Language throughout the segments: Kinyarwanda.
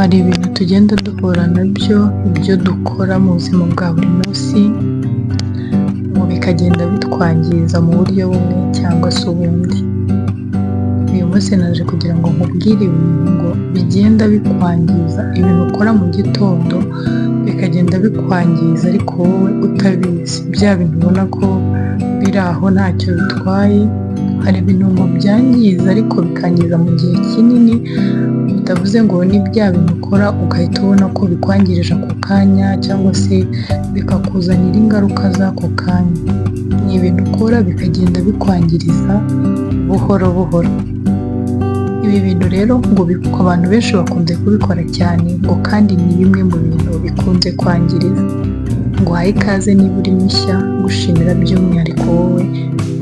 hari ibintu tugenda duhura nabyo, ibyo dukora mu buzima bwa buri munsi, ngo bikagenda bitwangiza mu buryo bumwe cyangwa se ubundi. Uyu munsi naje kugira ngo nkubwire ibintu ngo bigenda bikwangiza, ibintu ukora mu gitondo bikagenda bikwangiza ariko wowe utabizi. Bya bintu ubona ko biri aho ntacyo bitwaye, hari ibintu ngo byangiza ariko bikangiza mu gihe kinini, bitavuze ngo ni bya bintu ukora ugahita ubona ko bikwangirije ako kanya cyangwa se bikakuzanira ingaruka z'ako kanya. Ni ibintu ukora bikagenda bikwangiriza buhoro buhoro. Ibi bintu rero ngo abantu benshi bakunze kubikora cyane, ngo kandi ni bimwe mu bintu bikunze kwangiriza. Nguhaye ikaze niba uri mushya, gushimira by'umwihariko wowe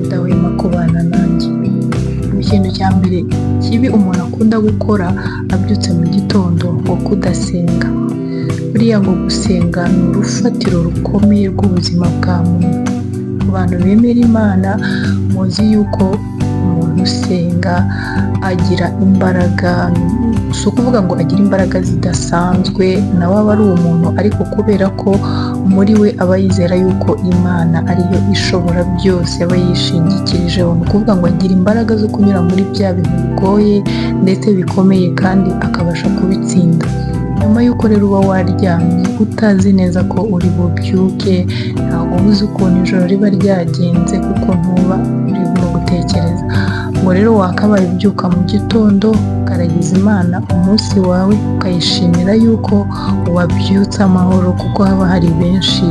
udahwema kubana nanjye. Ikintu cya mbere kibi umuntu akunda gukora abyutse mu gitondo ngo kudasenga. Buriya ngo gusenga ni urufatiro rukomeye rw'ubuzima bwa muntu. Ku bantu bemera Imana muzi yuko umuntu usenga agira imbaraga, si ukuvuga ngo agira imbaraga zidasanzwe, nawe aba ari umuntu ariko kubera ko muri we aba yizera yuko Imana ariyo ishobora byose, aba yishingikirijeho. Ni ukuvuga ngo agira imbaraga zo kunyura muri bya bintu bigoye ndetse bikomeye kandi akabasha kubitsinda. Nyuma y'uko rero uba waryamye utazi neza ko uri bubyuke, ntabwo uzi ukuntu ijoro riba ryagenze kuko ntuba urimo gutekereza. Ngo rero wakabaye ubyuka mu gitondo ukaragiza Imana umunsi wawe, ukayishimira yuko wabyutse amahoro, kuko haba hari benshi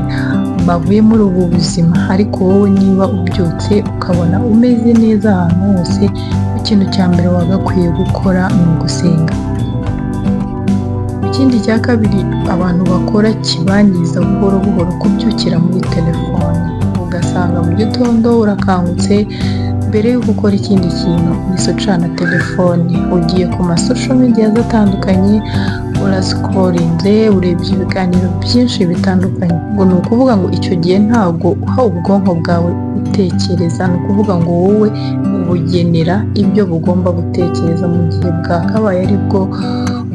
bavuye muri ubu buzima, ariko wowe niba ubyutse ukabona umeze neza ahantu hose, ikintu cya mbere wagakwiye gukora ni ugusenga. Ikindi cya kabiri abantu bakora kibangiza buhoro buhoro, kubyukira muri telefone. Ugasanga mu gitondo urakangutse, mbere yo gukora ikindi kintu uhise ucana telefone, ugiye ku masosho media atandukanye, urasikorinze, urebye ibiganiro byinshi bitandukanye. Ngo ni ukuvuga ngo icyo gihe ntabwo uha ubwonko bwawe gutekereza, ni ukuvuga ngo wowe ubugenera ibyo bugomba gutekereza, mu gihe bwakabaye ari bwo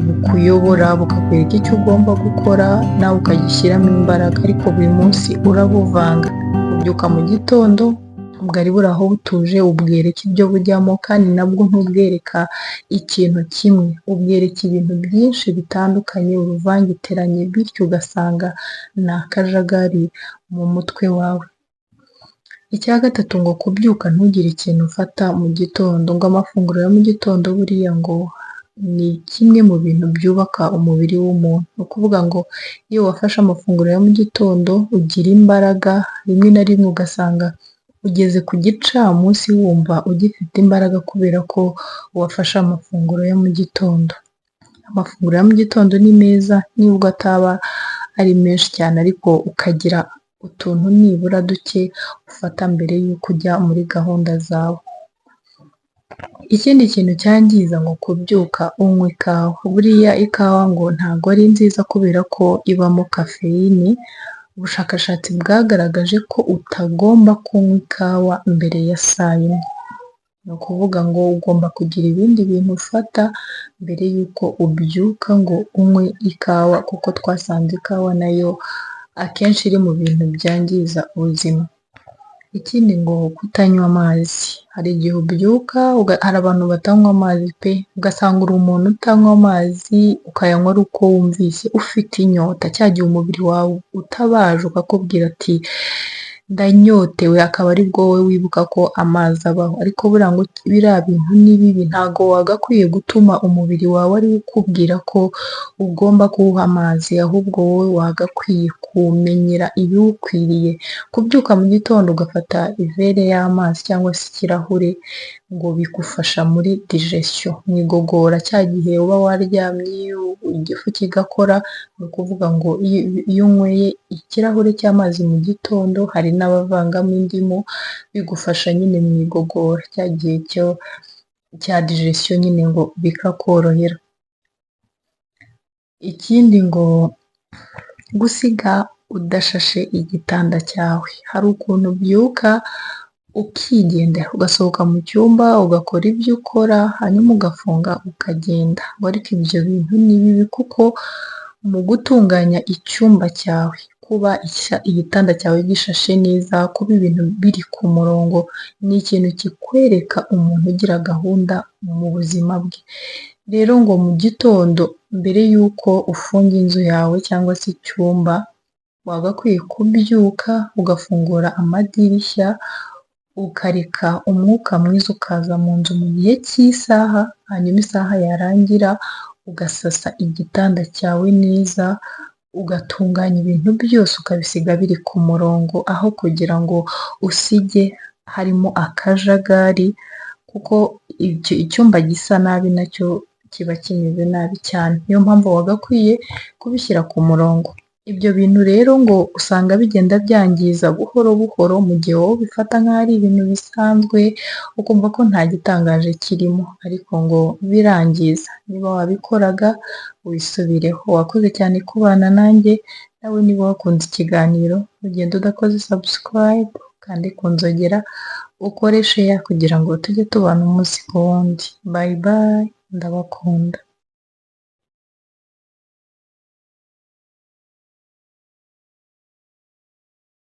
bukuyobora bukakwereka icyo ugomba gukora, nawe ukagishyiramo imbaraga. Ariko buri munsi urabuvanga. Ubyuka mu gitondo bwari buri aho butuje, ubwereka ibyo bujyamo, kandi nabwo ntubwereka ikintu kimwe, ubwereka ibintu byinshi bitandukanye, uruvangitiranye, bityo ugasanga ni akajagari mu mutwe wawe. Icya gatatu ngo kubyuka ntugire ikintu ufata mu gitondo. Ngo amafunguro ya mu gitondo buriya ngo ni kimwe mu bintu byubaka umubiri w'umuntu. Ni ukuvuga ngo iyo wafashe amafunguro ya mu gitondo ugira imbaraga, rimwe na rimwe ugasanga ugeze ku gicamunsi wumva ugifite imbaraga kubera ko wafashe amafunguro ya mu gitondo. Amafunguro ya mu gitondo ni meza nubwo ataba ari menshi cyane, ariko ukagira utuntu nibura duke ufata mbere y'uko ujya muri gahunda zawe. Ikindi kintu cyangiza ngo kubyuka unywa ikawa. Buriya ikawa ngo ntabwo ari nziza kubera ko ibamo kafeyine. Ubushakashatsi bwagaragaje ko utagomba kunywa ikawa mbere ya saa yine. Ni ukuvuga ngo ugomba kugira ibindi bintu ufata mbere y'uko ubyuka ngo unywe ikawa, kuko twasanze ikawa nayo akenshi iri mu bintu byangiza ubuzima. Ikindi ngo kutanywa amazi. Hari igihe ubyuka, hari abantu batanywa amazi pe, ugasanga uri umuntu utanywa amazi, ukayanywa ari uko wumvise ufite inyota, cya gihe umubiri wawe utabaje ukakubwira ati ndanyotewe, akaba ari bwo wowe wibuka ko amazi abaho. Ariko buriya ngo biriya bintu ni bibi, ntabwo wagakwiye gutuma umubiri wawe ari ukubwira ko ugomba kuwuha amazi, ahubwo wowe wagakwiye kumenyera ibiwukwiriye. Kubyuka mu gitondo ugafata ivere y'amazi cyangwa se ikirahure, ngo bigufasha muri digestion, mu igogora. Cya gihe uba waryamye igifu kigakora, ni ukuvuga ngo iyo unyweye ikirahure cy'amazi mu gitondo, hari n'abavangamo indimu, bigufasha nyine mu igogora, cya gihe cya digestion nyine ngo bikakorohera. Ikindi ngo gusiga udashashe igitanda cyawe. Hari ukuntu ubyuka ukigendera, ugasohoka mu cyumba ugakora ibyo ukora hanyuma ugafunga ukagenda. Ariko ibyo bintu ni bibi kuko mu gutunganya icyumba cyawe, kuba igitanda cyawe gishashe neza, kuba ibintu biri ku murongo, ni ikintu kikwereka umuntu ugira gahunda mu buzima bwe. Rero ngo mu gitondo mbere y'uko ufunga inzu yawe cyangwa se icyumba, wagakwiye kubyuka ugafungura amadirishya, ukareka umwuka mwiza ukaza mu nzu mu gihe cy'isaha, hanyuma isaha yarangira ugasasa igitanda cyawe neza, ugatunganya ibintu byose ukabisiga biri ku murongo, aho kugira ngo usige harimo akajagari, kuko icyumba gisa nabi nacyo kiba kimeze nabi cyane. Niyo mpamvu wagakwiye kubishyira ku murongo. Ibyo bintu rero ngo usanga bigenda byangiza buhoro buhoro, mu gihe wowe ubifata nk'aho ari ibintu bisanzwe, ukumva ko nta gitangaje kirimo, ariko ngo birangiza. Niba wabikoraga wisubireho. Wakoze cyane kubana nanjye, nawe niba wakunze ikiganiro ugenda udakoze subscribe kandi ku nzogera ukore share kugira ngo tujye tubana umunsi ku wundi. Bye bye, ndabakunda.